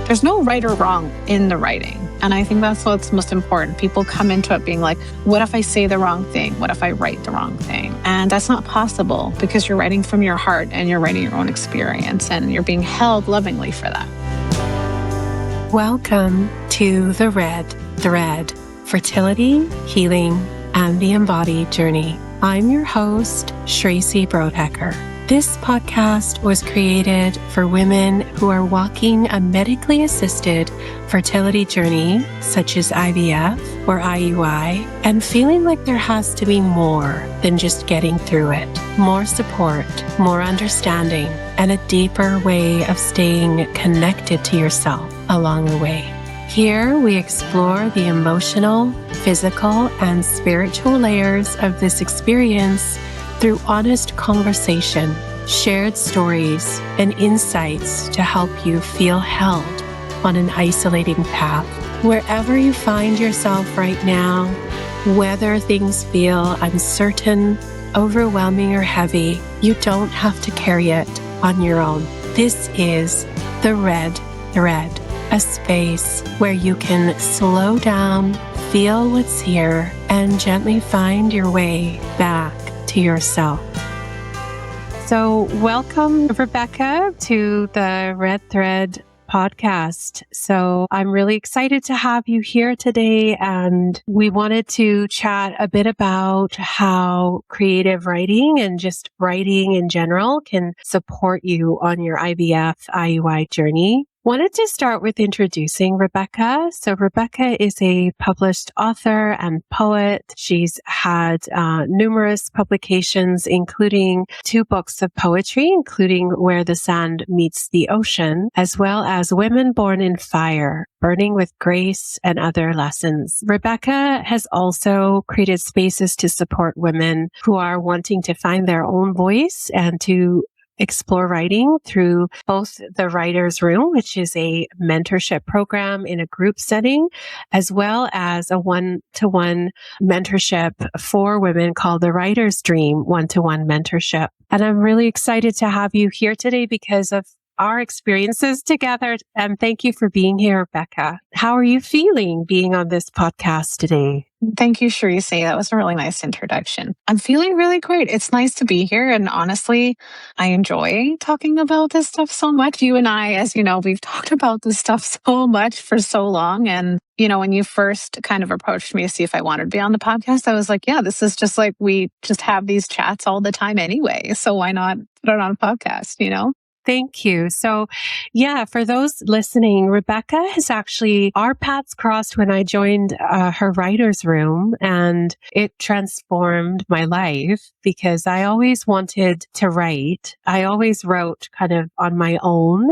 There's no right or wrong in the writing. And I think that's what's most important. People come into it being like, what if I say the wrong thing? What if I write the wrong thing? And that's not possible because you're writing from your heart and you're writing your own experience and you're being held lovingly for that. Welcome to the Red Thread, Fertility, Healing, and the Embodied Journey. I'm your host, Shreyasi Broadhecker. This podcast was created for women who are walking a medically assisted fertility journey, such as IVF or IUI, and feeling like there has to be more than just getting through it. More support, more understanding, and a deeper way of staying connected to yourself along the way. Here we explore the emotional, physical, and spiritual layers of this experience through honest conversation, shared stories, and insights to help you feel held on an isolating path. Wherever you find yourself right now, whether things feel uncertain, overwhelming, or heavy, you don't have to carry it on your own. This is the Red Thread, a space where you can slow down, feel what's here, and gently find your way back to yourself. So welcome, Rebecca, to the Red Thread podcast. So I'm really excited to have you here today, and we wanted to chat a bit about how creative writing and just writing in general can support you on your IVF, IUI journey. Wanted to start with introducing Rebecca. So Rebecca is a published author and poet. She's had numerous publications, including 2 books of poetry, including Where the Sand Meets the Ocean, as well as Women Born in Fire, Burning with Grace, and Other Lessons. Rebecca has also created spaces to support women who are wanting to find their own voice and to explore writing through both the Writer's Room, which is a mentorship program in a group setting, as well as a one-to-one mentorship for women called the Writer's Dream one-to-one mentorship. And I'm really excited to have you here today because of our experiences together. And thank you for being here, Rebecca. How are you feeling being on this podcast today? Thank you, Shreyasi. That was a really nice introduction. I'm feeling really great. It's nice to be here. And honestly, I enjoy talking about this stuff so much. You and I, as you know, we've talked about this stuff so much for so long. And, you know, when you first kind of approached me to see if I wanted to be on the podcast, I was like, yeah, this is just like we just have these chats all the time anyway. So why not put it on a podcast, you know? Thank you. So, yeah, for those listening, Rebecca has actually, our paths crossed when I joined her Writer's Room, and it transformed my life because I always wanted to write. I always wrote kind of on my own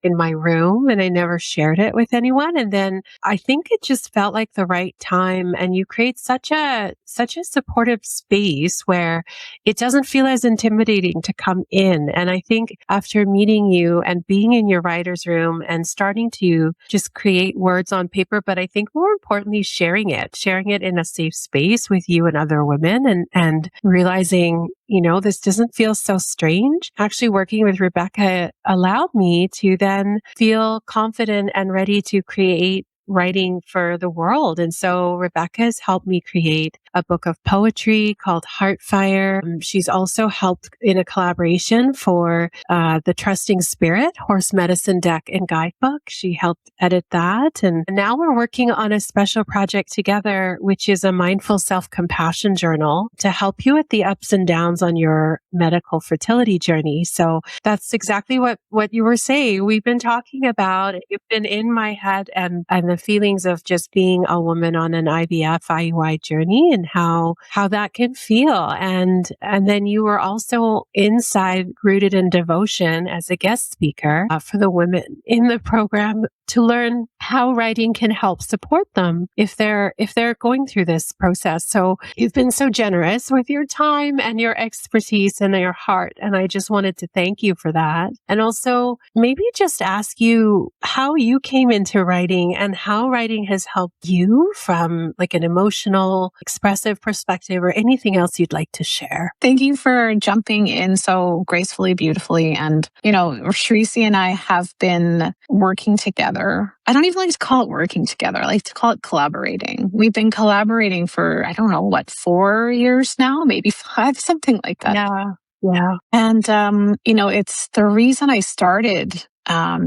in my room, and I never shared it with anyone. And then I think it just felt like the right time, and you create such a supportive space where it doesn't feel as intimidating to come in. And I think after meeting you and being in your Writer's Room and starting to just create words on paper, but I think more importantly, sharing it in a safe space with you and other women, and realizing, you know, this doesn't feel so strange. Actually, working with Rebecca allowed me to then feel confident and ready to create writing for the world. And so Rebecca has helped me create a book of poetry called Heartfelt. She's also helped in a collaboration for the Trusting Spirit Horse Medicine Deck and Guidebook. She helped edit that. And now we're working on a special project together, which is a mindful self-compassion journal to help you with the ups and downs on your medical fertility journey. So that's exactly what you were saying. We've been talking about, it's been in my head and the feelings of just being a woman on an IVF, IUI journey and how that can feel. And then you were also inside Rooted in Devotion as a guest speaker for the women in the program to learn how writing can help support them if they're going through this process. So you've been so generous with your time and your expertise and your heart. And I just wanted to thank you for that. And also maybe just ask you how you came into writing and how writing has helped you from like an emotional, expressive perspective or anything else you'd like to share. Thank you for jumping in so gracefully, beautifully. And, Shreyasi and I have been working together. I don't even like to call it working together. I like to call it collaborating. We've been collaborating for, I don't know, 4 years now, maybe 5, something like that. Yeah. Yeah. And, it's the reason I started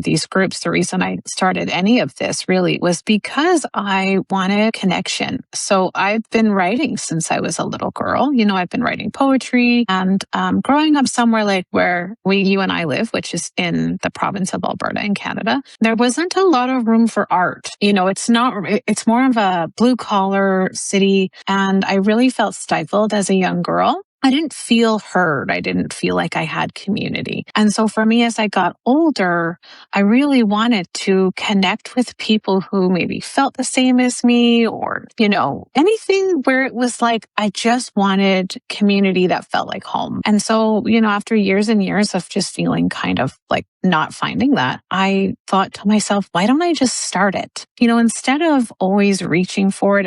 these groups, the reason I started any of this really was because I wanted connection. So I've been writing since I was a little girl. I've been writing poetry and growing up somewhere like where you and I live, which is in the province of Alberta in Canada, there wasn't a lot of room for art. It's more of a blue collar city. And I really felt stifled as a young girl. I didn't feel heard. I didn't feel like I had community. And so for me, as I got older, I really wanted to connect with people who maybe felt the same as me or, anything where it was like, I just wanted community that felt like home. And so, after years and years of just feeling kind of like not finding that, I thought to myself, why don't I just start it? Instead of always reaching for it,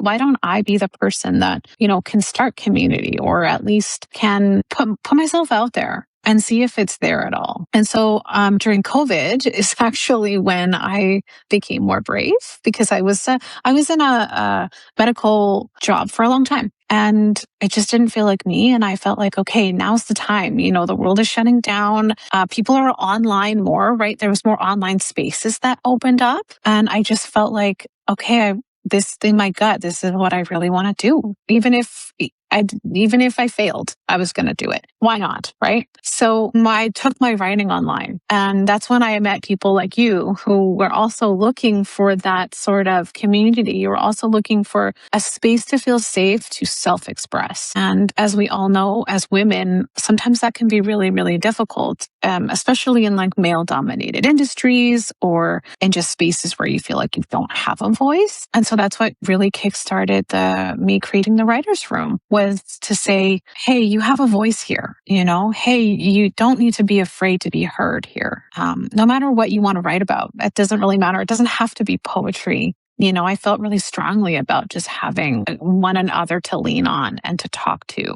why don't I be the person that, can start community or at least can put myself out there and see if it's there at all. And so during COVID is actually when I became more brave because I was in a medical job for a long time. And it just didn't feel like me. And I felt like, okay, now's the time. The world is shutting down. People are online more, right? There was more online spaces that opened up. And I just felt like, okay, this in my gut, this is what I really want to do. Even if I failed, I was going to do it. Why not? Right. So I took my writing online, and that's when I met people like you who were also looking for that sort of community. You were also looking for a space to feel safe to self-express. And as we all know, as women, sometimes that can be really, really difficult, especially in like male dominated industries or in just spaces where you feel like you don't have a voice. And so that's what really kickstarted me creating the writer's room, was to say, hey, you have a voice here, hey, you don't need to be afraid to be heard here. No matter what you want to write about, it doesn't really matter. It doesn't have to be poetry. I felt really strongly about just having one another to lean on and to talk to.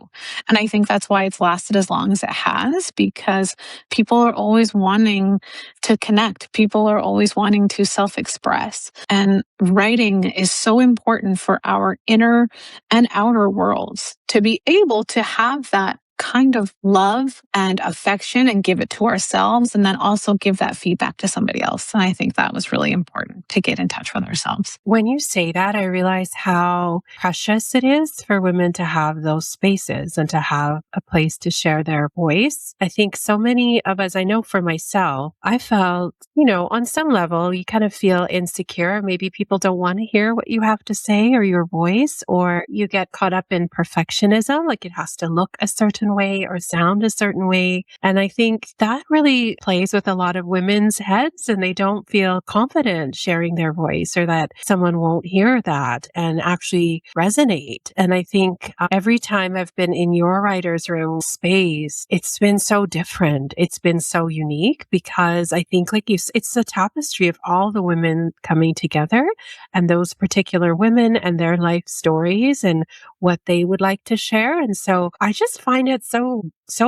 And I think that's why it's lasted as long as it has, because people are always wanting to connect. People are always wanting to self-express. And writing is so important for our inner and outer worlds to be able to have that kind of love and affection and give it to ourselves, and then also give that feedback to somebody else. And I think that was really important, to get in touch with ourselves. When you say that, I realize how precious it is for women to have those spaces and to have a place to share their voice. I think so many of us, I know for myself, I felt, on some level, you kind of feel insecure. Maybe people don't want to hear what you have to say or your voice, or you get caught up in perfectionism, like it has to look a certain way or sound a certain way. And I think that really plays with a lot of women's heads, and they don't feel confident sharing their voice, or that someone won't hear that and actually resonate. And I think every time I've been in your writer's room space, it's been so different. It's been so unique, because I think it's a tapestry of all the women coming together, and those particular women and their life stories and what they would like to share. And so I just find it so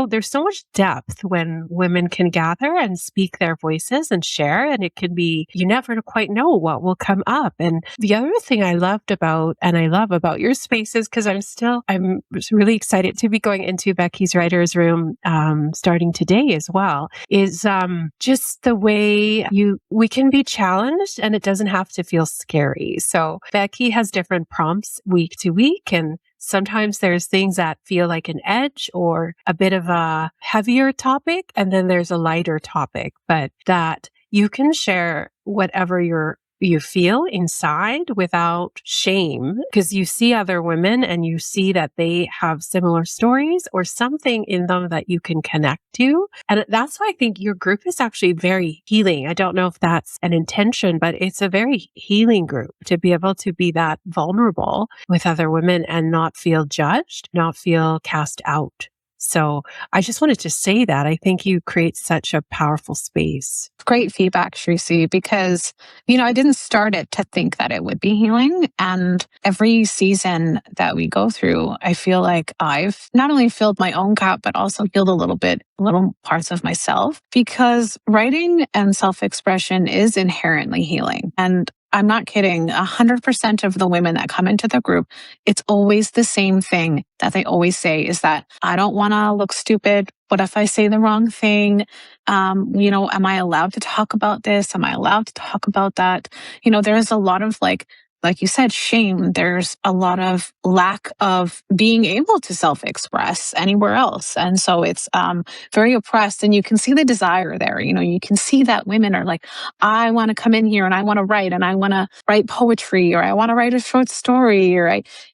there's so much depth when women can gather and speak their voices and share. And it can be, you never quite know what will come up. And the other thing I love about your spaces, because I'm really excited to be going into Becky's writer's room starting today as well, is just the way we can be challenged, and it doesn't have to feel scary. So Becky has different prompts week to week, and sometimes there's things that feel like an edge or a bit of a heavier topic, and then there's a lighter topic, but that you can share whatever you feel inside without shame, because you see other women and you see that they have similar stories or something in them that you can connect to. And that's why I think your group is actually very healing. I don't know if that's an intention, but it's a very healing group to be able to be that vulnerable with other women and not feel judged, not feel cast out. So I just wanted to say that I think you create such a powerful space. Great feedback, Shreyasi, because, I didn't start it to think that it would be healing. And every season that we go through, I feel like I've not only filled my own cup, but also healed little parts of myself, because writing and self-expression is inherently healing. And I'm not kidding. 100% of the women that come into the group, it's always the same thing that they always say is that I don't want to look stupid. What if I say the wrong thing? Am I allowed to talk about this? Am I allowed to talk about that? There's a lot of like you said, shame. There's a lot of lack of being able to self-express anywhere else. And so it's very oppressed, and you can see the desire there. You can see that women are like, I want to come in here and I want to write, and I want to write poetry, or I want to write a short story,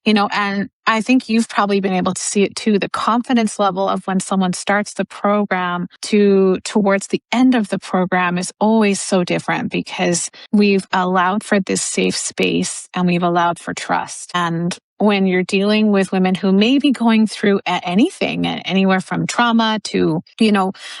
and I think you've probably been able to see it too. The confidence level of when someone starts the program towards the end of the program is always so different, because we've allowed for this safe space and we've allowed for trust. And when you're dealing with women who may be going through anything, anywhere from trauma to,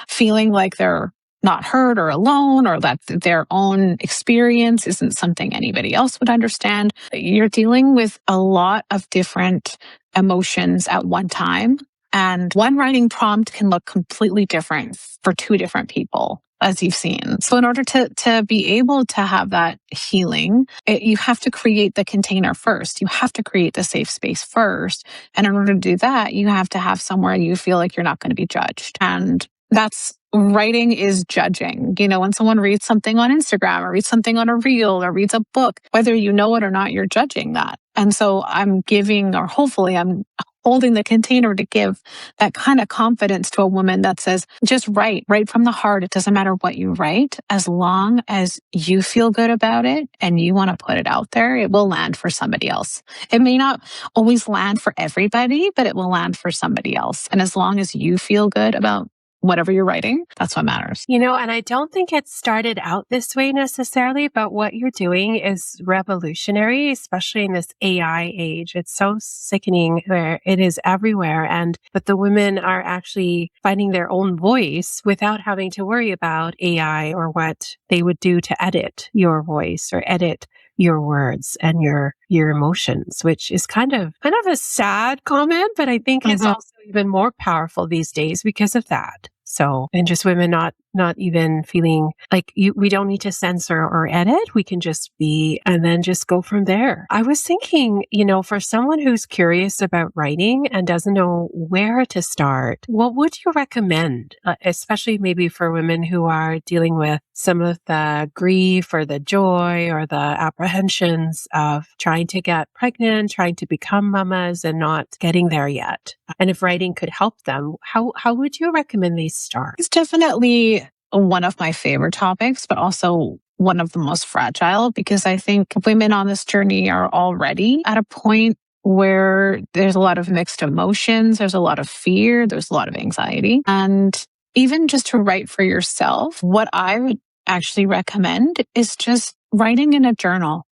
feeling like they're not heard or alone, or that their own experience isn't something anybody else would understand. You're dealing with a lot of different emotions at one time. And one writing prompt can look completely different for two different people, as you've seen. So in order to be able to have that healing, you have to create the container first. You have to create the safe space first. And in order to do that, you have to have somewhere you feel like you're not going to be judged. And that's writing is judging. When someone reads something on Instagram or reads something on a reel or reads a book, whether you know it or not, you're judging that. And so hopefully I'm holding the container to give that kind of confidence to a woman that says, just write from the heart. It doesn't matter what you write, as long as you feel good about it and you want to put it out there, it will land for somebody else. It may not always land for everybody, but it will land for somebody else. And as long as you feel good about whatever you're writing, that's what matters. And I don't think it started out this way necessarily, but what you're doing is revolutionary, especially in this AI age. It's so sickening where it is everywhere. But the women are actually finding their own voice without having to worry about AI or what they would do to edit your voice or edit your words and your emotions, which is kind of a sad comment, but I think it's also even more powerful these days because of that. So, and just women not even feeling like we don't need to censor or edit. We can just be, and then just go from there. I was thinking, for someone who's curious about writing and doesn't know where to start, what would you recommend, especially maybe for women who are dealing with some of the grief or the joy or the apprehensions of trying to get pregnant, trying to become mamas and not getting there yet? And if writing could help them, how would you recommend they start? It's definitely one of my favorite topics, but also one of the most fragile, because I think women on this journey are already at a point where there's a lot of mixed emotions. There's a lot of fear. There's a lot of anxiety. And even just to write for yourself, what I would actually recommend is just writing in a journal,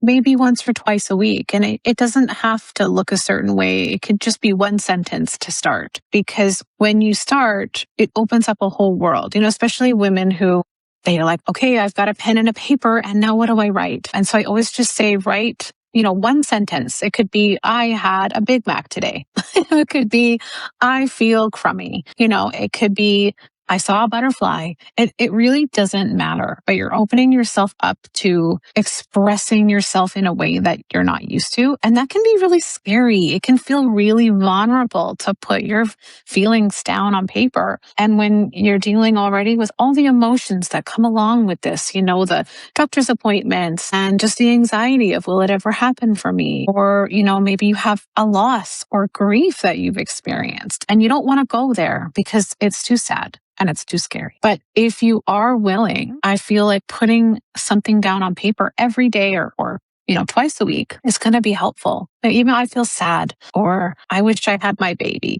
maybe once or twice a week. And it doesn't have to look a certain way. It could just be one sentence to start, because when you start, it opens up a whole world, especially women who they're like, okay, I've got a pen and a paper, and now what do I write? And so I always just say, write, one sentence. It could be, I had a Big Mac today. It could be, I feel crummy. It could be, I saw a butterfly. It really doesn't matter, but you're opening yourself up to expressing yourself in a way that you're not used to. And that can be really scary. It can feel really vulnerable to put your feelings down on paper. And when you're dealing already with all the emotions that come along with this, the doctor's appointments and just the anxiety of, will it ever happen for me? Or, maybe you have a loss or grief that you've experienced and you don't want to go there because it's too sad and it's too scary. But if you are willing, I feel like putting something down on paper every day or twice a week is going to be helpful. Even I feel sad, or I wish I had my baby.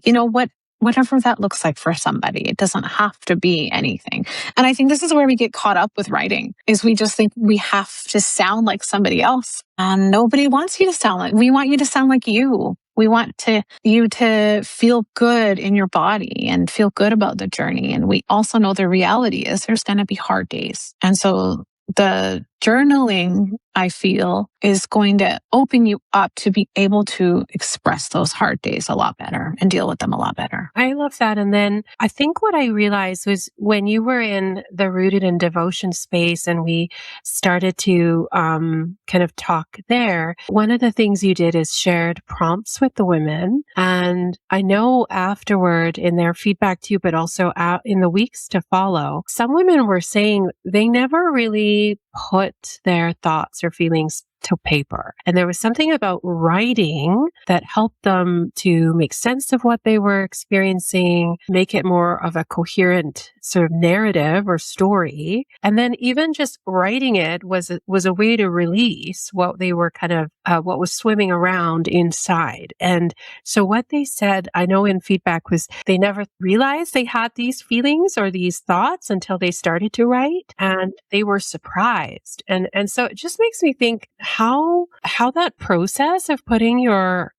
Whatever that looks like for somebody. It doesn't have to be anything. And I think this is where we get caught up with writing, is we just think we have to sound like somebody else. And nobody wants you to sound like, we want you to sound like you. We want you to feel good in your body and feel good about the journey. And we also know the reality is there's going to be hard days. And so the journaling, I feel, is going to open you up to be able to express those hard days a lot better and deal with them a lot better. I love that. And then I think what I realized was when you were in the rooted in devotion space and we started to kind of talk there, one of the things you did is shared prompts with the women. And I know afterward in their feedback to you, but also out in the weeks to follow, some women were saying they never really put their thoughts or feelings to paper. And there was something about writing that helped them to make sense of what they were experiencing, make it more of a coherent sort of narrative or story. And then even just writing it was a way to release what they were kind of, what was swimming around inside. And so what they said, I know in feedback, was they never realized they had these feelings or these thoughts until they started to write, and they were surprised. And so it just makes me think how that process of putting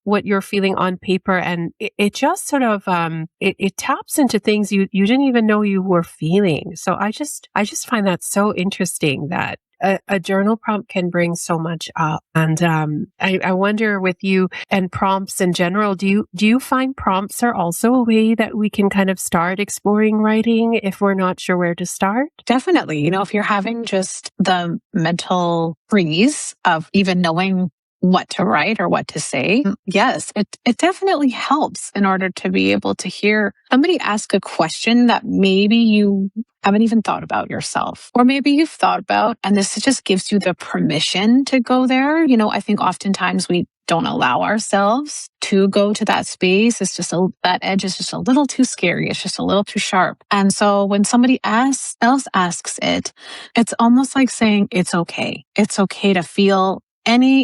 what you're feeling on paper, and it just sort of it taps into things you didn't even know you were feeling. So I just find that so interesting that a journal prompt can bring so much up. And I wonder with you and prompts in general, do you find prompts are also a way that we can kind of start exploring writing if we're not sure where to start? Definitely. If you're having just the mental freeze of even knowing what to write or what to say, yes, it definitely helps in order to be able to hear somebody ask a question that maybe you haven't even thought about yourself, or maybe you've thought about, and this just gives you the permission to go there. I think oftentimes we don't allow ourselves to go to that space. It's just that edge is just a little too scary. It's just a little too sharp. And so when somebody else asks it, it's almost like saying, it's okay. It's okay to feel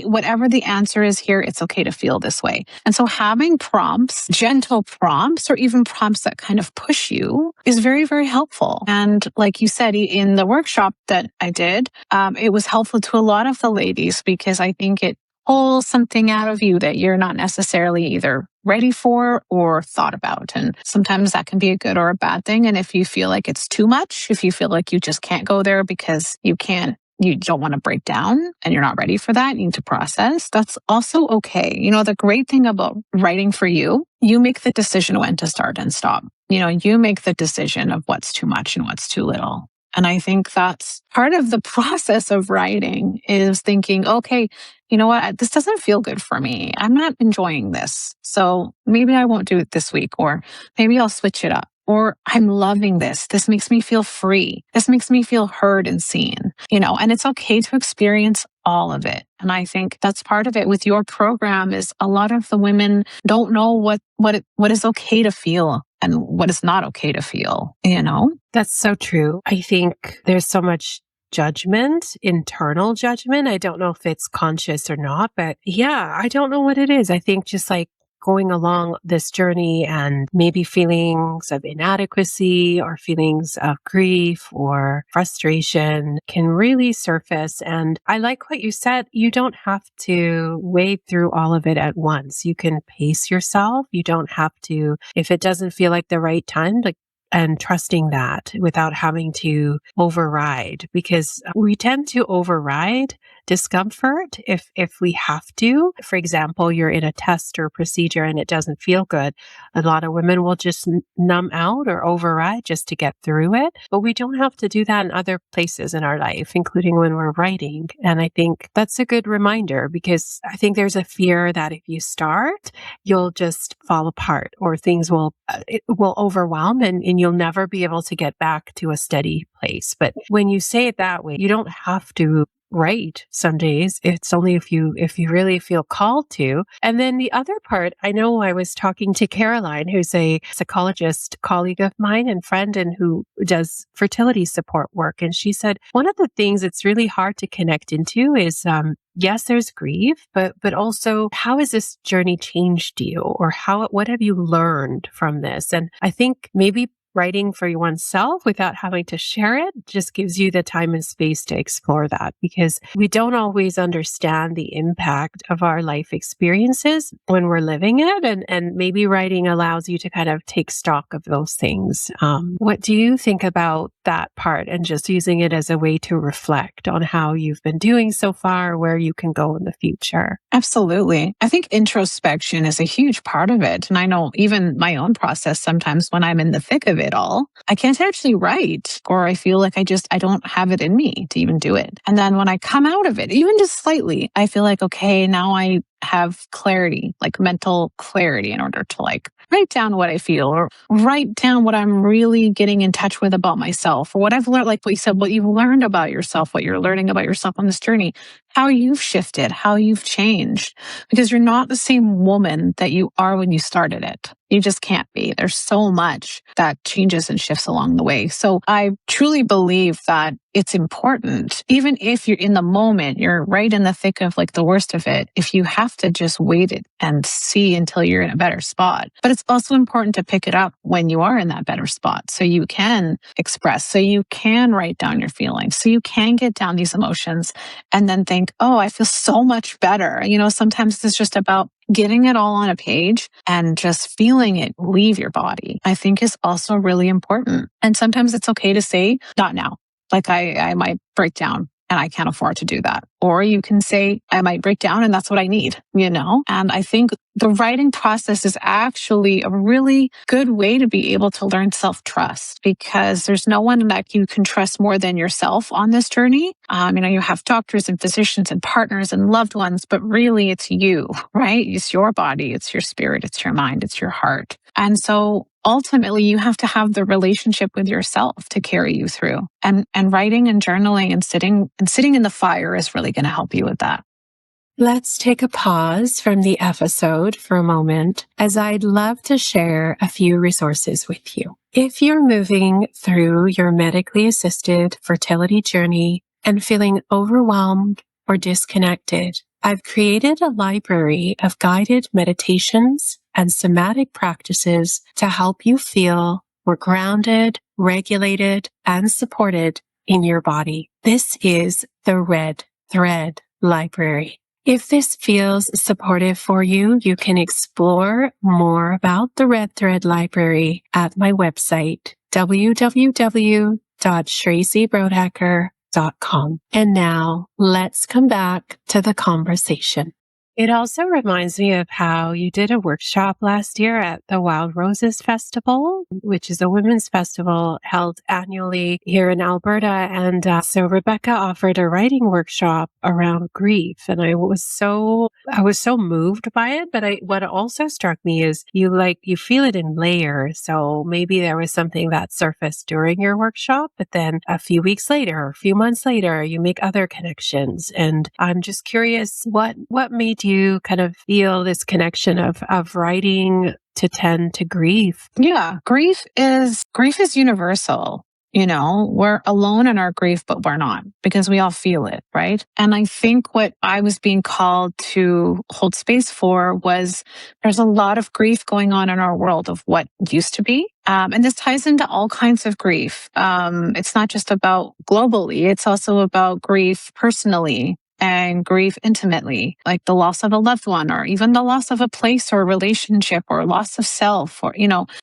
whatever the answer is here, it's okay to feel this way. And so having prompts, gentle prompts, or even prompts that kind of push you is very, very helpful. And like you said, in the workshop that I did, it was helpful to a lot of the ladies because I think it pulls something out of you that you're not necessarily either ready for or thought about. And sometimes that can be a good or a bad thing. And if you feel like it's too much, if you feel like you just can't go there because you don't want to break down and you're not ready for that, you need to process, that's also okay. The great thing about writing for you make the decision when to start and stop. You make the decision of what's too much and what's too little. And I think that's part of the process of writing is thinking, okay, you know what? This doesn't feel good for me. I'm not enjoying this. So maybe I won't do it this week, or maybe I'll switch it up. Or I'm loving this. This makes me feel free. This makes me feel heard and seen, and it's okay to experience all of it. And I think that's part of it with your program is a lot of the women don't know what is okay to feel and what is not okay to feel, That's so true. I think there's so much judgment, internal judgment. I don't know if it's conscious or not, but yeah, I don't know what it is. I think just like going along this journey and maybe feelings of inadequacy or feelings of grief or frustration can really surface. And I like what you said. You don't have to wade through all of it at once. You can pace yourself. You don't have to, if it doesn't feel like the right time, and trusting that without having to override, because we tend to override discomfort if we have to. For example, you're in a test or procedure and it doesn't feel good. A lot of women will just numb out or override just to get through it. But we don't have to do that in other places in our life, including when we're writing. And I think that's a good reminder, because I think there's a fear that if you start, you'll just fall apart or things will overwhelm and you'll never be able to get back to a steady place. But when you say it that way, you don't have to write some days. It's only if you really feel called to. And then the other part, I know I was talking to Caroline, who's a psychologist colleague of mine and friend, and who does fertility support work. And she said, one of the things that's really hard to connect into is, yes, there's grief, but also how has this journey changed you, or what have you learned from this? And I think maybe writing for oneself without having to share it just gives you the time and space to explore that, because we don't always understand the impact of our life experiences when we're living it. And maybe writing allows you to kind of take stock of those things. What do you think about that part, and just using it as a way to reflect on how you've been doing so far, where you can go in the future? Absolutely. I think introspection is a huge part of it. And I know even my own process, sometimes when I'm in the thick of it all, I can't actually write, or I feel like I don't have it in me to even do it. And then when I come out of it, even just slightly, I feel like, okay, now I have clarity, like mental clarity, in order to like write down what I feel, or write down what I'm really getting in touch with about myself, or what I've learned, like what you said, what you've learned about yourself, what you're learning about yourself on this journey, how you've shifted, how you've changed, because you're not the same woman that you are when you started it. You just can't be. There's so much that changes and shifts along the way. So I truly believe that it's important, even if you're in the moment, you're right in the thick of like the worst of it, if you have to just wait it and see until you're in a better spot. But it's also important to pick it up when you are in that better spot, so you can express, so you can write down your feelings, so you can get down these emotions and then think, oh, I feel so much better. Sometimes it's just about getting it all on a page and just feeling it leave your body, I think is also really important. And sometimes it's okay to say, not now. Like I might break down and I can't afford to do that. Or you can say, I might break down and that's what I need, And I think the writing process is actually a really good way to be able to learn self-trust, because there's no one that you can trust more than yourself on this journey. You have doctors and physicians and partners and loved ones, but really it's you, right? It's your body, it's your spirit, it's your mind, it's your heart. And so ultimately you have to have the relationship with yourself to carry you through. And writing and journaling and sitting in the fire is really going to help you with that. Let's take a pause from the episode for a moment, as I'd love to share a few resources with you. If you're moving through your medically assisted fertility journey and feeling overwhelmed or disconnected, I've created a library of guided meditations and somatic practices to help you feel more grounded, regulated, and supported in your body. This is the Red Thread Library. If this feels supportive for you, you can explore more about the Red Thread Library at my website, www.shreysibrodecker.com. And now let's come back to the conversation. It also reminds me of how you did a workshop last year at the Wild Roses Festival, which is a women's festival held annually here in Alberta. And so Rebecca offered a writing workshop around grief. And I was so moved by it. But what also struck me is you feel it in layers. So maybe there was something that surfaced during your workshop, but then a few weeks later, a few months later, you make other connections. And I'm just curious, what made you kind of feel this connection of writing to tend to grief? Yeah, grief is universal. We're alone in our grief, but we're not, because we all feel it, right? And I think what I was being called to hold space for was, there's a lot of grief going on in our world of what used to be. And this ties into all kinds of grief. It's not just about globally, it's also about grief personally and grief intimately, like the loss of a loved one, or even the loss of a place or a relationship, or loss of self, or,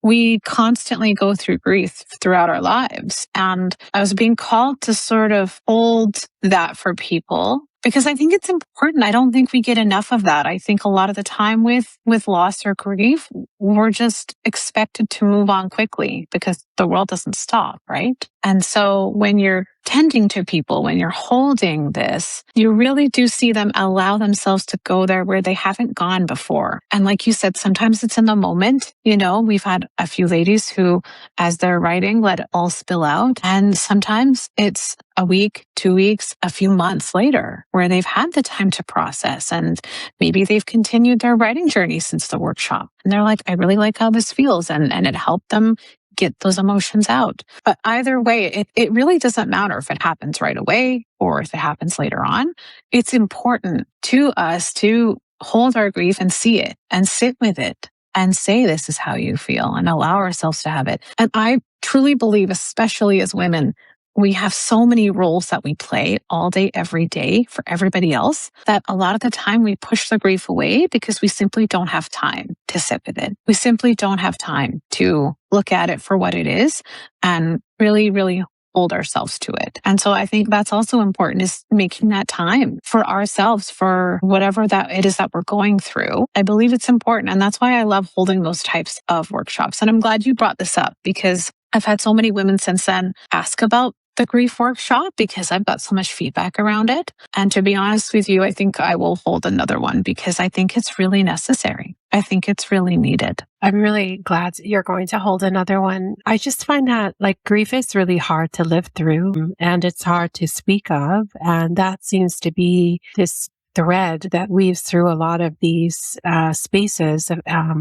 we constantly go through grief throughout our lives. And I was being called to sort of hold that for people, because I think it's important. I don't think we get enough of that. I think a lot of the time with loss or grief, we're just expected to move on quickly because the world doesn't stop, right? And so when you're tending to people, when you're holding this, you really do see them allow themselves to go there where they haven't gone before. And like you said, sometimes it's in the moment. We've had a few ladies who, as they're writing, let it all spill out. And sometimes it's a week, 2 weeks, a few months later, where they've had the time to process. And maybe they've continued their writing journey since the workshop. And they're like, I really like how this feels. And it helped them get those emotions out. But either way, it really doesn't matter if it happens right away or if it happens later on. It's important to us to hold our grief and see it and sit with it and say, this is how you feel, and allow ourselves to have it. And I truly believe, especially as women, we have so many roles that we play all day, every day for everybody else that a lot of the time we push the grief away because we simply don't have time to sit with it. We simply don't have time to look at it for what it is and really, really hold ourselves to it. And so I think that's also important, is making that time for ourselves, for whatever that it is that we're going through. I believe it's important. And that's why I love holding those types of workshops. And I'm glad you brought this up, because I've had so many women since then ask about the grief workshop because I've got so much feedback around it. And to be honest with you, I think I will hold another one because I think it's really necessary. I think it's really needed. I'm really glad you're going to hold another one. I just find that grief is really hard to live through and it's hard to speak of. And that seems to be this thread that weaves through a lot of these spaces of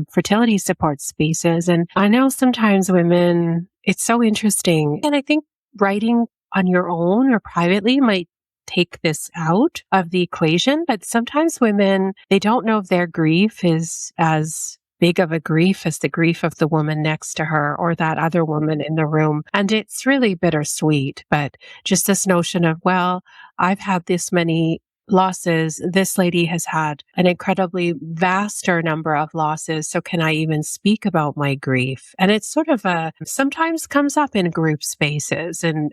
fertility support spaces. And I know sometimes women, it's so interesting. And I think writing on your own or privately might take this out of the equation, but sometimes women, they don't know if their grief is as big of a grief as the grief of the woman next to her or that other woman in the room. And it's really bittersweet, but just this notion of, well, I've had this many losses. This lady has had an incredibly vaster number of losses. So can I even speak about my grief? And it's sort of sometimes comes up in group spaces and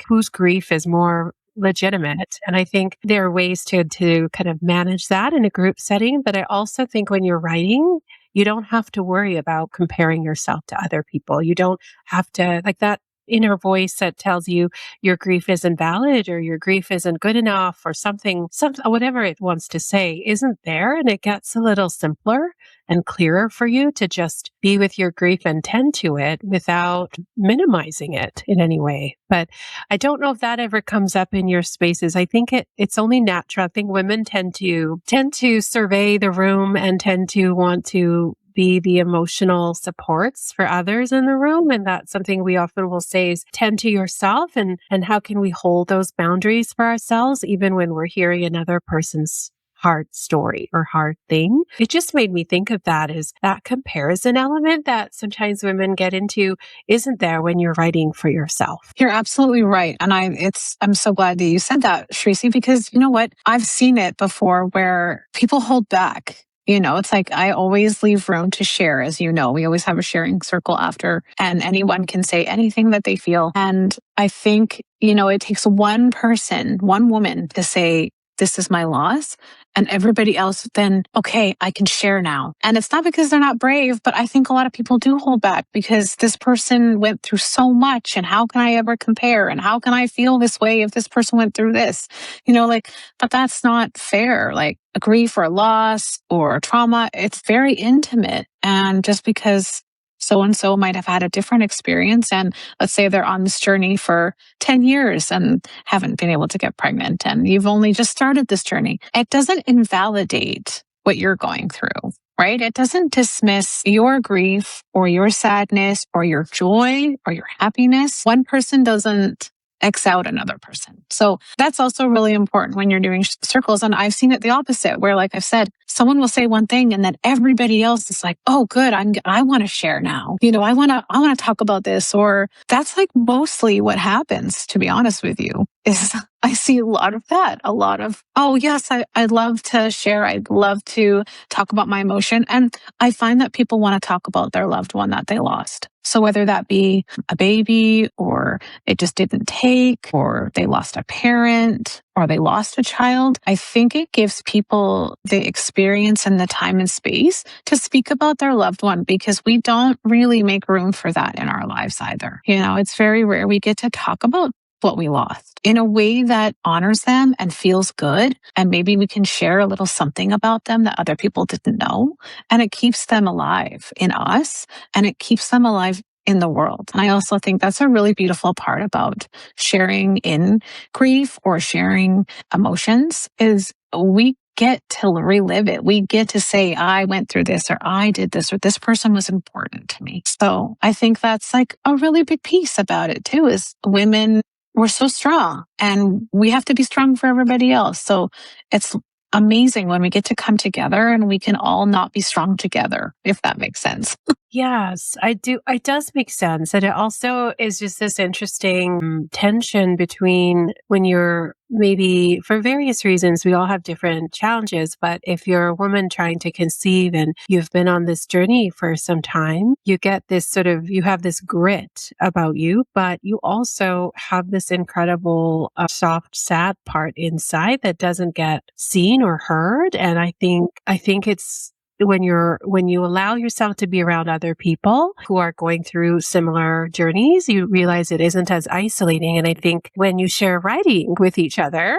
whose grief is more legitimate. And I think there are ways to kind of manage that in a group setting. But I also think when you're writing, you don't have to worry about comparing yourself to other people. You don't have to, that inner voice that tells you your grief isn't valid or your grief isn't good enough or something, whatever it wants to say isn't there. And it gets a little simpler and clearer for you to just be with your grief and tend to it without minimizing it in any way. But I don't know if that ever comes up in your spaces. I think it's only natural. I think women tend to survey the room and tend to want to be the emotional supports for others in the room. And that's something we often will say is tend to yourself and how can we hold those boundaries for ourselves even when we're hearing another person's hard story or hard thing. It just made me think of that as that comparison element that sometimes women get into isn't there when you're writing for yourself. You're absolutely right. And I'm so glad that you said that, Shreyasi, because you know what? I've seen it before where people hold back. It's like I always leave room to share. As you know, we always have a sharing circle after, and anyone can say anything that they feel. And I think, it takes one person, one woman to say, this is my loss. And everybody else then, okay, I can share now. And it's not because they're not brave, but I think a lot of people do hold back because this person went through so much. And how can I ever compare? And how can I feel this way if this person went through this? But that's not fair. Like a grief or a loss or trauma, it's very intimate. And just because so-and-so might have had a different experience. And let's say they're on this journey for 10 years and haven't been able to get pregnant. And you've only just started this journey. It doesn't invalidate what you're going through, right? It doesn't dismiss your grief or your sadness or your joy or your happiness. One person doesn't X out another person. So that's also really important when you're doing circles. And I've seen it the opposite where, like I've said, someone will say one thing and then everybody else is like, oh, good. I want to share now. I want to talk about this. Or that's like mostly what happens, to be honest with you, is I see a lot of that, oh yes, I'd love to share. I'd love to talk about my emotion. And I find that people want to talk about their loved one that they lost. So whether that be a baby or it just didn't take, or they lost a parent, or they lost a child, I think it gives people the experience and the time and space to speak about their loved one because we don't really make room for that in our lives either. It's very rare we get to talk about what we lost in a way that honors them and feels good. And maybe we can share a little something about them that other people didn't know. And it keeps them alive in us and it keeps them alive in the world. And I also think that's a really beautiful part about sharing in grief or sharing emotions is we get to relive it. We get to say, I went through this, or I did this, or this person was important to me. So I think that's like a really big piece about it too, is women, we're so strong and we have to be strong for everybody else. So it's amazing when we get to come together and we can all not be strong together, if that makes sense. Yes, I do. It does make sense. And it also is just this interesting tension between when you're maybe for various reasons, we all have different challenges. But if you're a woman trying to conceive and you've been on this journey for some time, you get this you have this grit about you, but you also have this incredible soft, sad part inside that doesn't get seen or heard. And I think it's, when you allow yourself to be around other people who are going through similar journeys, you realize it isn't as isolating. And I think when you share writing with each other,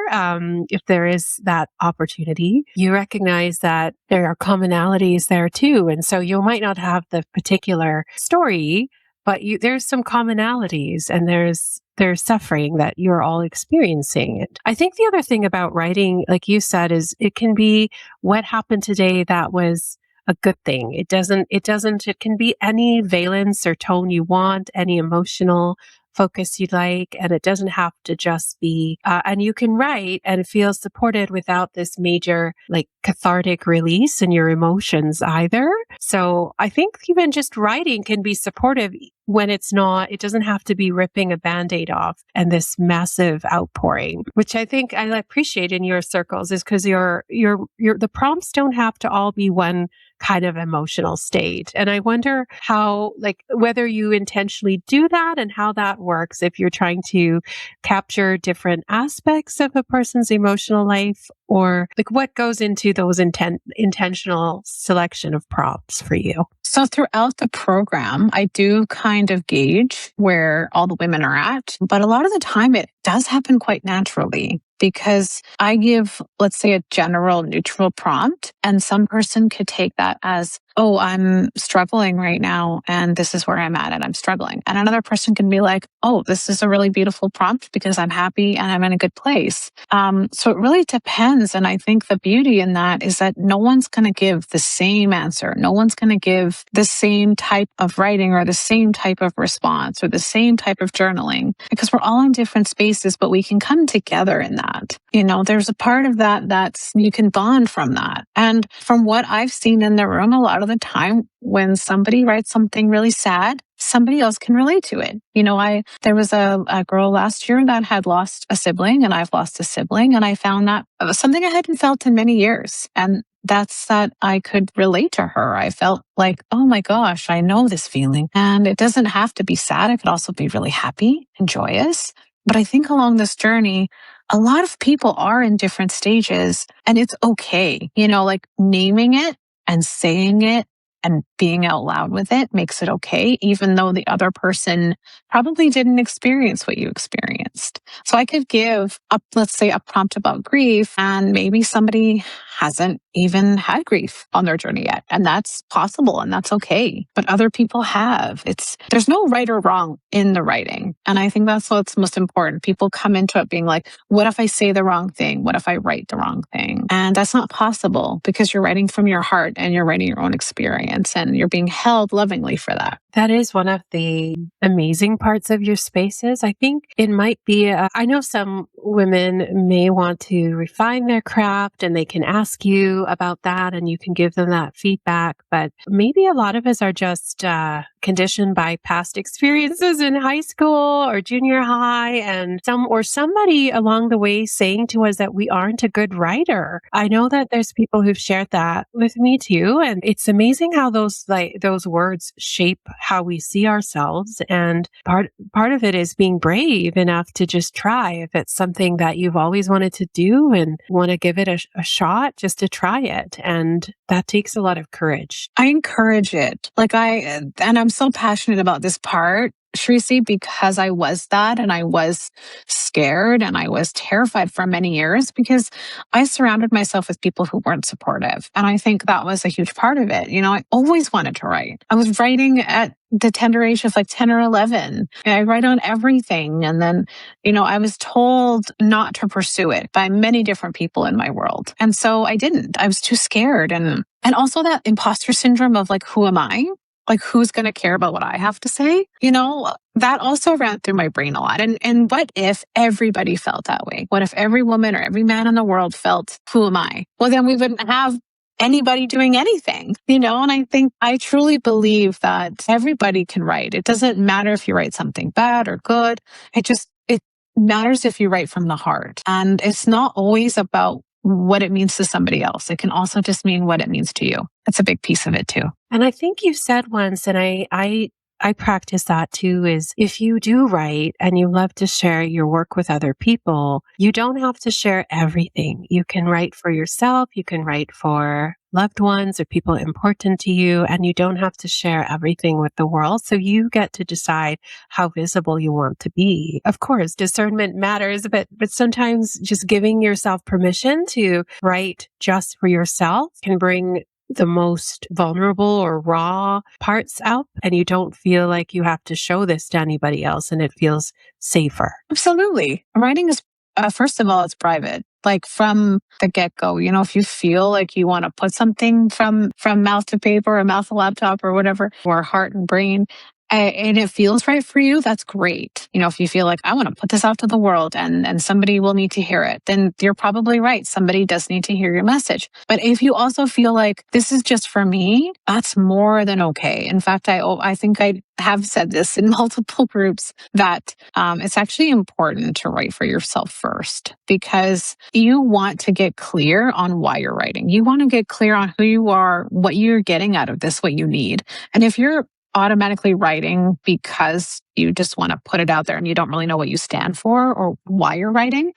if there is that opportunity, you recognize that there are commonalities there too. And so you might not have the particular story, but there's some commonalities, and there's suffering that you're all experiencing. And I think the other thing about writing, like you said, is it can be what happened today that was a good thing. It can be any valence or tone you want, any emotional focus you'd like, and it doesn't have to just be, and you can write and feel supported without this major like cathartic release in your emotions either. So I think even just writing can be supportive when it doesn't have to be ripping a Band-Aid off and this massive outpouring, which I think I appreciate in your circles, is because the prompts don't have to all be one kind of emotional state. And I wonder how, like, whether you intentionally do that and how that works if you're trying to capture different aspects of a person's emotional life, or like what goes into those intentional selection of prompts for you. So throughout the program, I do kind of gauge where all the women are at, but a lot of the time it does happen quite naturally, because I give, let's say, a general neutral prompt, and some person could take that as, oh, I'm struggling right now, and this is where I'm at, and I'm struggling. And another person can be like, oh, this is a really beautiful prompt because I'm happy and I'm in a good place. So it really depends. And I think the beauty in that is that no one's going to give the same answer. No one's going to give the same type of writing or the same type of response or the same type of journaling, because we're all in different spaces, but we can come together in that. You know, there's a part of that that's, you can bond from that. And from what I've seen in the room, a lot of the time when somebody writes something really sad, somebody else can relate to it. You know, there was a girl last year that had lost a sibling, and I've lost a sibling, and I found that was something I hadn't felt in many years. And that's that I could relate to her. I felt like, oh my gosh, I know this feeling. And it doesn't have to be sad. It could also be really happy and joyous. But I think along this journey, a lot of people are in different stages, and it's okay. You know, like naming it and saying it and being out loud with it makes it okay, even though the other person probably didn't experience what you experienced. So I could give let's say, a prompt about grief, and maybe somebody hasn't even had grief on their journey yet. And that's possible, and that's okay. But other people have. There's no right or wrong in the writing. And I think that's what's most important. People come into it being like, what if I say the wrong thing? What if I write the wrong thing? And that's not possible, because you're writing from your heart and you're writing your own experience, and you're being held lovingly for that. That is one of the amazing parts of your spaces. I think it might be, I know some women may want to refine their craft, and they can ask you about that and you can give them that feedback. But maybe a lot of us are just conditioned by past experiences in high school or junior high, and somebody along the way saying to us that we aren't a good writer. I know that there's people who've shared that with me too. And it's amazing how those words shape how we see ourselves. And part of it is being brave enough to just try. If it's something that you've always wanted to do and want to give it a shot, just to try it. And that takes a lot of courage. I encourage it. And I'm so passionate about this part, Shreyasi, because I was that, and I was scared and I was terrified for many years, because I surrounded myself with people who weren't supportive. And I think that was a huge part of it. You know, I always wanted to write. I was writing at the tender age of like 10 or 11. And I write on everything. And then, you know, I was told not to pursue it by many different people in my world. And so I didn't. I was too scared. And also that imposter syndrome of like, who am I? Like, who's going to care about what I have to say? That also ran through my brain a lot. And what if everybody felt that way? What if every woman or every man in the world felt, who am I? Well, then we wouldn't have anybody doing anything, and I truly believe that everybody can write. It doesn't matter if you write something bad or good. It matters if you write from the heart. And it's not always about what it means to somebody else. It can also just mean what it means to you. That's a big piece of it too. And I think you said once, and I practice that too, is if you do write and you love to share your work with other people, you don't have to share everything. You can write for yourself, you can write for loved ones or people important to you, and you don't have to share everything with the world. So you get to decide how visible you want to be. Of course, discernment matters, but sometimes just giving yourself permission to write just for yourself can bring the most vulnerable or raw parts out, and you don't feel like you have to show this to anybody else, and it feels safer. Absolutely. Writing is, first of all, it's private. Like from the get-go, if you feel like you want to put something from mouth to paper or mouth to laptop or whatever, or heart and brain, and it feels right for you, that's great. If you feel like, I want to put this out to the world and somebody will need to hear it, then you're probably right. Somebody does need to hear your message. But if you also feel like this is just for me, that's more than okay. In fact, I think I have said this in multiple groups that it's actually important to write for yourself first, because you want to get clear on why you're writing. You want to get clear on who you are, what you're getting out of this, what you need. And if you're automatically writing because you just want to put it out there and you don't really know what you stand for or why you're writing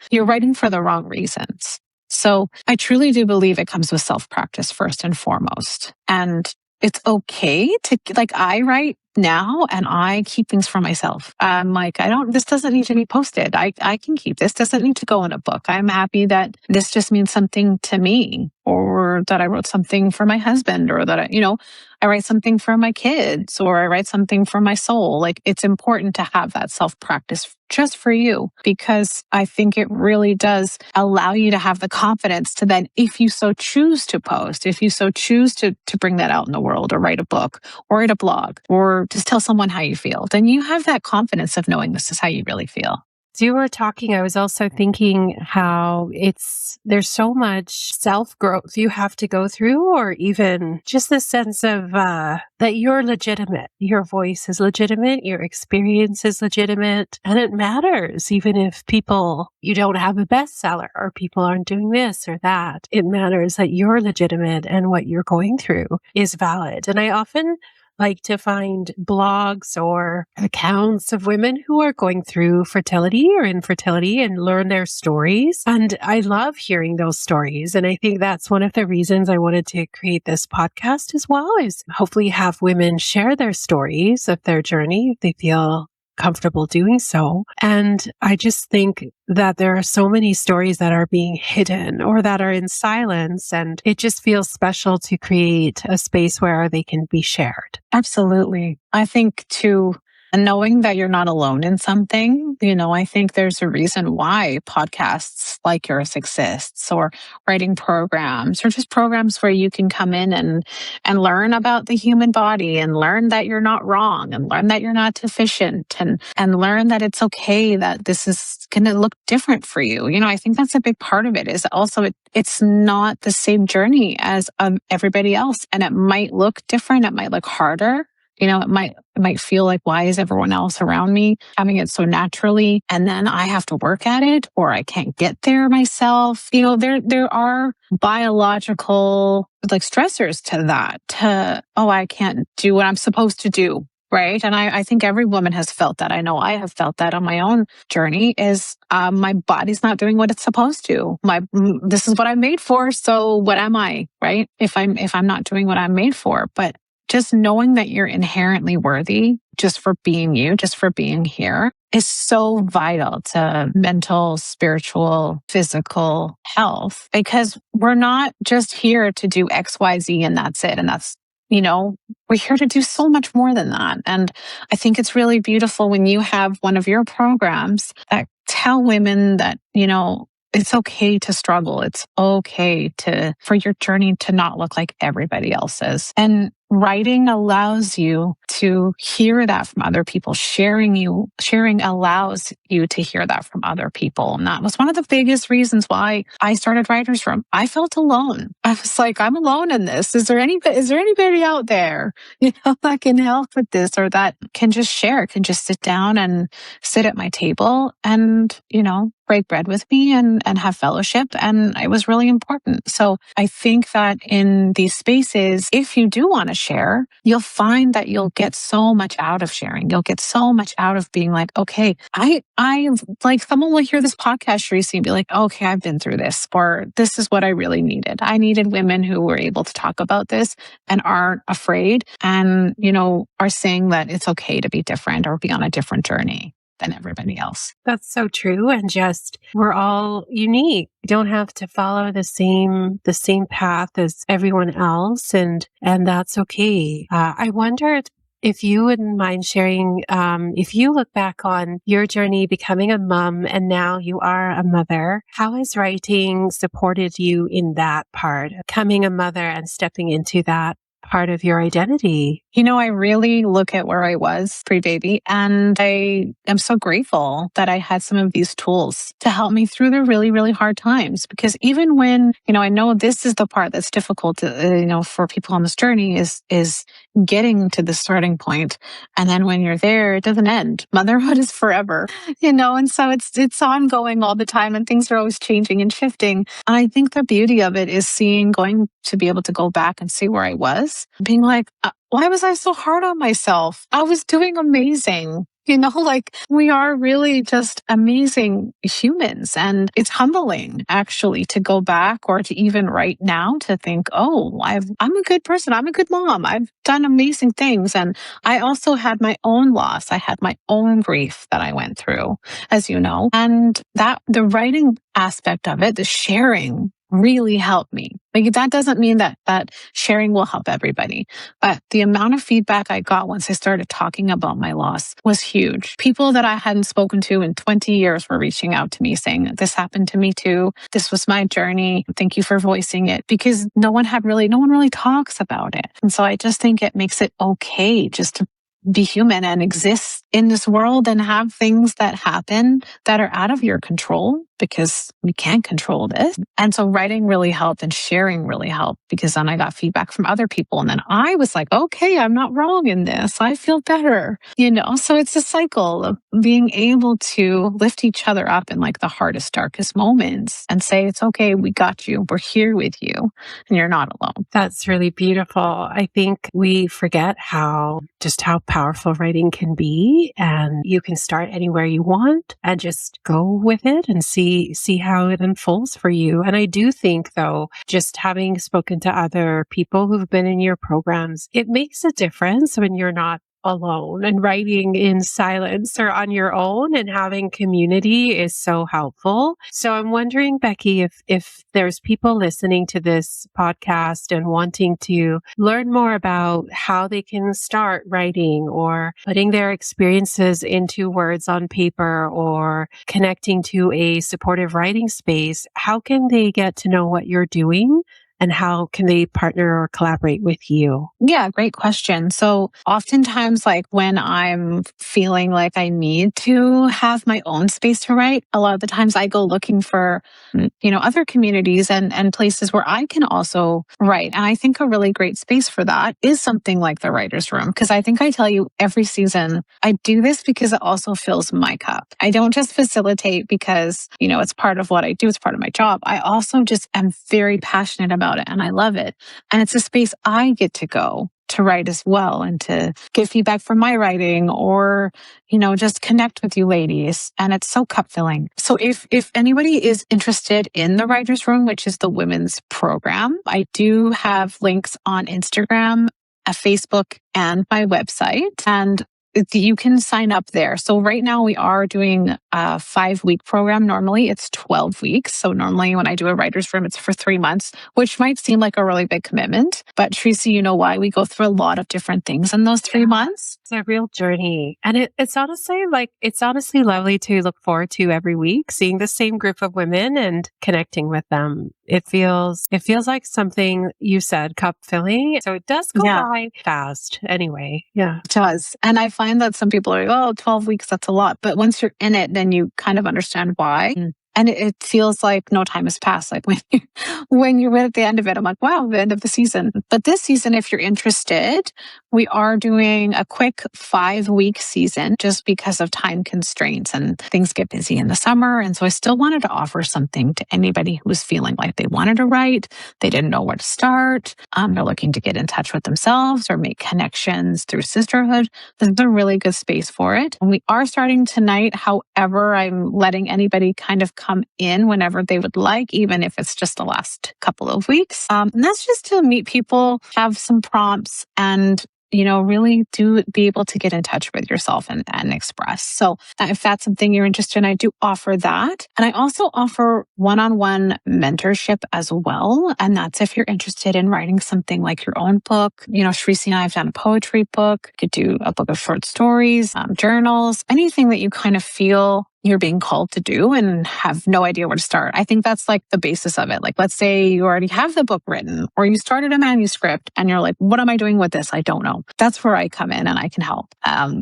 for the wrong reasons. So I truly do believe it comes with self-practice first and foremost. And it's okay to, like, I write now and I keep things for myself. I'm like, this doesn't need to be posted. I can keep this. Doesn't need to go in a book. I'm happy that this just means something to me, or that I wrote something for my husband, or that I write something for my kids, or I write something for my soul. Like, it's important to have that self-practice just for you, because I think it really does allow you to have the confidence to then, if you so choose to post, if you so choose to bring that out in the world, or write a book or write a blog, or just tell someone how you feel, then you have that confidence of knowing this is how you really feel. As you were talking, I was also thinking how there's so much self-growth you have to go through, or even just the sense of that you're legitimate. Your voice is legitimate, your experience is legitimate, and it matters. Even if you don't have a bestseller, or people aren't doing this or that, it matters that you're legitimate and what you're going through is valid. And I often like to find blogs or accounts of women who are going through fertility or infertility and learn their stories. And I love hearing those stories. And I think that's one of the reasons I wanted to create this podcast as well, is hopefully have women share their stories of their journey if they feel comfortable doing so. And I just think that there are so many stories that are being hidden or that are in silence, and it just feels special to create a space where they can be shared. Absolutely. I think too, knowing that you're not alone in something, I think there's a reason why podcasts like yours exists, or writing programs, or just programs where you can come in and learn about the human body, and learn that you're not wrong, and learn that you're not deficient, and learn that it's okay, that this is going to look different for you. I think that's a big part of it, is also it's not the same journey as everybody else, and it might look different. It might look harder. It might feel like, why is everyone else around me having it so naturally? And then I have to work at it, or I can't get there myself. There are biological stressors to that, I can't do what I'm supposed to do. Right. And I think every woman has felt that. I know I have felt that on my own journey, is my body's not doing what it's supposed to. This is what I'm made for. So what am I? Right. If I'm not doing what I'm made for. But just knowing that you're inherently worthy just for being you, just for being here, is so vital to mental, spiritual, physical health, because we're not just here to do X, Y, Z and that's it. And that's, we're here to do so much more than that. And I think it's really beautiful when you have one of your programs that tell women that, it's okay to struggle. It's okay for your journey to not look like everybody else's. And writing allows you to hear that from other people. Sharing allows you to hear that from other people. And that was one of the biggest reasons why I started Writers Room. I felt alone. I was like, I'm alone in this. Is there anybody out there, that can help with this, or that can just share, can just sit down and sit at my table and, break bread with me and have fellowship. And it was really important. So I think that in these spaces, if you do want to share, you'll find that you'll get so much out of sharing. You'll get so much out of being like, okay, I like someone will hear this podcast, Shreyasi, and be like, okay, I've been through this, or this is what I really needed. I needed women who were able to talk about this and aren't afraid and, are saying that it's okay to be different or be on a different journey than everybody else. That's so true. And just, we're all unique. You don't have to follow the same path as everyone else. And that's okay. I wonder if you wouldn't mind sharing, if you look back on your journey becoming a mom and now you are a mother, how has writing supported you in that part, becoming a mother and stepping into that part of your identity? I really look at where I was pre-baby, and I am so grateful that I had some of these tools to help me through the really, really hard times. Because even when, I know this is the part that's difficult to, for people on this journey is getting to the starting point. And then when you're there, it doesn't end. Motherhood is forever, and so it's ongoing all the time and things are always changing and shifting. And I think the beauty of it is going to be able to go back and see where I was, being like, why was I so hard on myself? I was doing amazing. We are really just amazing humans. And it's humbling actually to go back or to even right now to think, oh, I'm a good person. I'm a good mom. I've done amazing things. And I also had my own loss. I had my own grief that I went through, as you know, and that the writing aspect of it, the sharing really helped me. Like, that doesn't mean that sharing will help everybody, but the amount of feedback I got once I started talking about my loss was huge. People that I hadn't spoken to in 20 years were reaching out to me saying, this happened to me too. This was my journey. Thank you for voicing it, because no one really talks about it. And so I just think it makes it okay just to be human and exist in this world and have things that happen that are out of your control, because we can't control this. And so writing really helped and sharing really helped, because then I got feedback from other people. And then I was like, okay, I'm not wrong in this. I feel better, So it's a cycle of being able to lift each other up in like the hardest, darkest moments and say, it's okay. We got you. We're here with you and you're not alone. That's really beautiful. I think we forget how powerful writing can be, and you can start anywhere you want and just go with it and see how it unfolds for you. And I do think, though, just having spoken to other people who've been in your programs, it makes a difference when you're not alone, and writing in silence or on your own and having community is so helpful. So I'm wondering, Becky, if there's people listening to this podcast and wanting to learn more about how they can start writing or putting their experiences into words on paper or connecting to a supportive writing space, how can they get to know what you're doing? And how can they partner or collaborate with you? Yeah, great question. So oftentimes, like when I'm feeling like I need to have my own space to write, a lot of the times I go looking for, other communities and places where I can also write. And I think a really great space for that is something like the Writers Room. Because I think I tell you every season, I do this because it also fills my cup. I don't just facilitate because, it's part of what I do. It's part of my job. I also just am very passionate about it and I love it. And it's a space I get to go to write as well and to get feedback from my writing or, just connect with you ladies. And it's so cup filling. So if anybody is interested in the Writers Room, which is the women's program, I do have links on Instagram, Facebook, and my website. And you can sign up there. So right now we are doing a 5-week program. Normally it's 12 weeks. So normally when I do a writer's room, it's for 3 months, which might seem like a really big commitment. But Tracy, you know why? We go through a lot of different things in those 3 months. It's a real journey. And it's honestly lovely to look forward to every week, seeing the same group of women and connecting with them. It feels like something you said, cup filling. So it does go by fast anyway. Yeah. It does. And I find that some people are like, oh, 12 weeks, that's a lot. But once you're in it, then you kind of understand why. And it feels like no time has passed. Like when you're at the end of it, I'm like, wow, the end of the season. But this season, if you're interested, we are doing a quick 5-week season just because of time constraints and things get busy in the summer. And so I still wanted to offer something to anybody who was feeling like they wanted to write, they didn't know where to start, they're looking to get in touch with themselves or make connections through sisterhood. This is a really good space for it. And we are starting tonight. However, I'm letting anybody kind of come in whenever they would like, even if it's just the last couple of weeks. And that's just to meet people, have some prompts, and really do be able to get in touch with yourself and express. So if that's something you're interested in, I do offer that. And I also offer one-on-one mentorship as well. And that's if you're interested in writing something like your own book. Shreyasi and I have done a poetry book, could do a book of short stories, journals, anything that you kind of feel you're being called to do and have no idea where to start. I think that's like the basis of it. Like, let's say you already have the book written or you started a manuscript and you're like, what am I doing with this? I don't know. That's where I come in and I can help.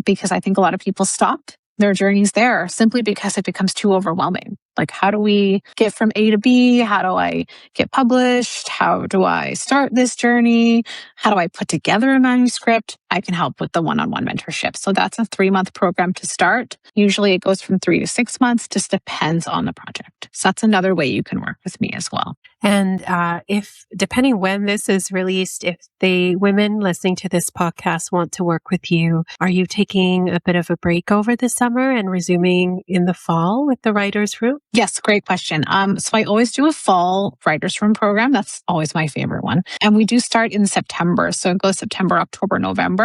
Because I think a lot of people stopped their journeys there simply because it becomes too overwhelming. Like, how do we get from A to B? How do I get published? How do I start this journey? How do I put together a manuscript? I can help with the one-on-one mentorship. So that's a 3-month program to start. Usually it goes from 3 to 6 months, just depends on the project. So that's another way you can work with me as well. And if, depending when this is released, if the women listening to this podcast want to work with you, are you taking a bit of a break over the summer and resuming in the fall with the Writer's Room? Yes, great question. So I always do a fall Writer's Room program. That's always my favorite one. And we do start in September. So it goes September, October, November.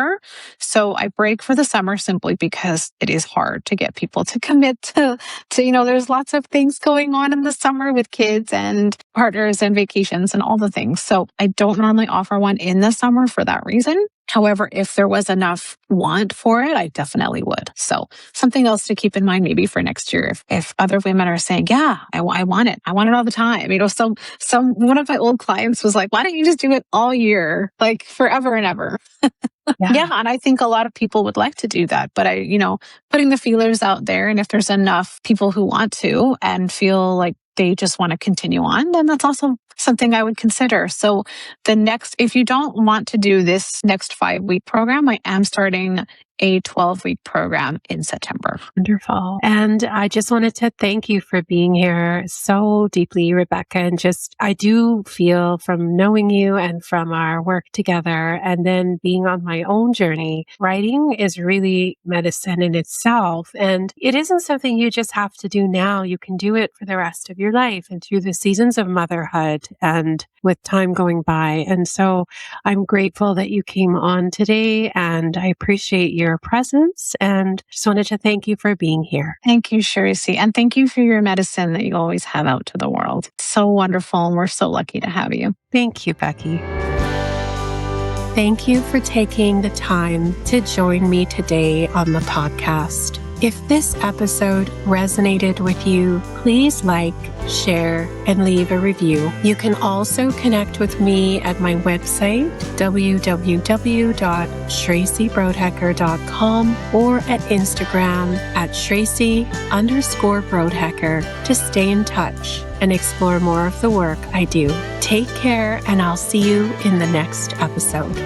So I break for the summer simply because it is hard to get people to commit to there's lots of things going on in the summer with kids and partners and vacations and all the things. So I don't normally offer one in the summer for that reason. However, if there was enough want for it, I definitely would. So something else to keep in mind maybe for next year, if other women are saying, yeah, I want it. I want it all the time. One of my old clients was like, why don't you just do it all year, like forever and ever? Yeah. And I think a lot of people would like to do that, but putting the feelers out there, and if there's enough people who want to and feel like they just want to continue on, then that's also something I would consider. So if you don't want to do this next 5-week program, I am starting a 12-week program in September. Wonderful. And I just wanted to thank you for being here so deeply, Rebecca. And I do feel from knowing you and from our work together and then being on my own journey, writing is really medicine in itself. And it isn't something you just have to do now. You can do it for the rest of your life and through the seasons of motherhood and with time going by. And so I'm grateful that you came on today, and I appreciate your presence, and just wanted to thank you for being here. Thank you, Shreyasi. And thank you for your medicine that you always have out to the world. It's so wonderful, and we're so lucky to have you. Thank you, Becky. Thank you for taking the time to join me today on the podcast. If this episode resonated with you, please like, share, and leave a review. You can also connect with me at my website, www.shreysibrodehecker.com, or at Instagram at Shreyasi_Brodehecker to stay in touch and explore more of the work I do. Take care, and I'll see you in the next episode.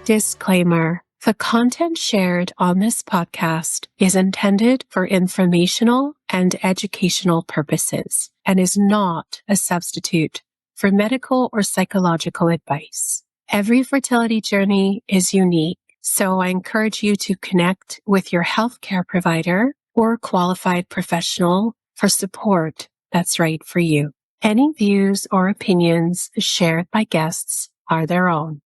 Disclaimer. The content shared on this podcast is intended for informational and educational purposes and is not a substitute for medical or psychological advice. Every fertility journey is unique, so I encourage you to connect with your healthcare provider or qualified professional for support that's right for you. Any views or opinions shared by guests are their own.